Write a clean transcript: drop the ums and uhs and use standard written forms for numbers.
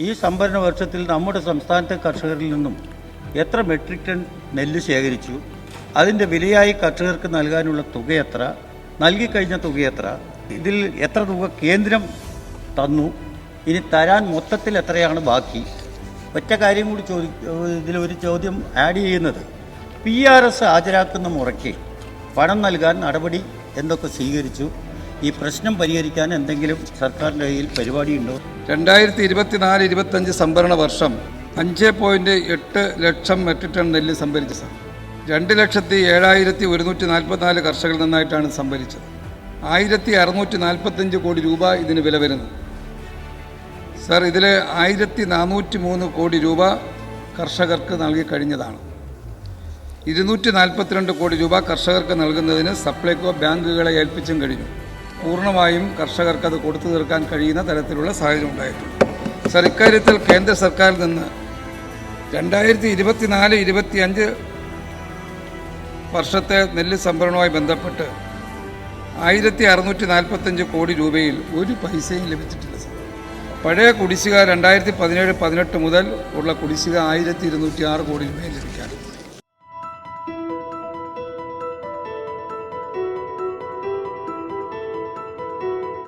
ഈ സംഭരണ വർഷത്തിൽ നമ്മുടെ സംസ്ഥാനത്തെ കർഷകരിൽ നിന്നും എത്ര മെട്രിക് ടൺ നെല്ല് ശേഖരിച്ചു, അതിൻ്റെ വിലയായി കർഷകർക്ക് നൽകാനുള്ള തുക എത്ര, നൽകിക്കഴിഞ്ഞ തുക എത്ര, ഇതിൽ എത്ര തുക കേന്ദ്രം തന്നു, ഇനി തരാൻ മൊത്തത്തിൽ എത്രയാണ് ബാക്കി? ഒറ്റ കാര്യം കൂടി ഇതിലൊരു ചോദ്യം ആഡ് ചെയ്യുന്നത്, PRS ഹാജരാക്കുന്ന മുറയ്ക്ക് പണം നൽകാൻ നടപടി എന്തൊക്കെ സ്വീകരിച്ചു? ഈ പ്രശ്നം പരിഹരിക്കാൻ എന്തെങ്കിലും സർക്കാരിൻ്റെ കയ്യിൽ പരിപാടിയുണ്ടോ? 2024-25 സംഭരണ വർഷം 5.8 ലക്ഷം മെട്രിക് ടൺ നെല്ല് സംഭരിച്ചു സാർ. 2,07,144 കർഷകരിൽ നിന്നായിട്ടാണ് സംഭരിച്ചത്. 1,645 കോടി രൂപ ഇതിന് വില വരുന്നു സാർ. ഇതിൽ 1,403 കോടി രൂപ കർഷകർക്ക് നൽകിക്കഴിഞ്ഞതാണ്. 242 കോടി രൂപ കർഷകർക്ക് നൽകുന്നതിന് സപ്ലൈകോ ബാങ്കുകളെ ഏൽപ്പിച്ചും കഴിഞ്ഞു. പൂർണ്ണമായും കർഷകർക്ക് അത് കൊടുത്തു തീർക്കാൻ കഴിയുന്ന തരത്തിലുള്ള സാഹചര്യം ഉണ്ടായിട്ടുണ്ട് സാർ. ഇക്കാര്യത്തിൽ കേന്ദ്ര സർക്കാരിൽ നിന്ന് 2024-25 വർഷത്തെ നെല്ല് സംഭരണവുമായി ബന്ധപ്പെട്ട് 1,645 കോടി രൂപയിൽ ഒരു പൈസയും ലഭിച്ചിട്ടില്ല സാർ. പഴയ കുടിശ്ശിക 2017-18 മുതൽ ഉള്ള കുടിശ്ശിക 1,206 കോടി രൂപയിൽ ലഭിക്കാറുണ്ട്.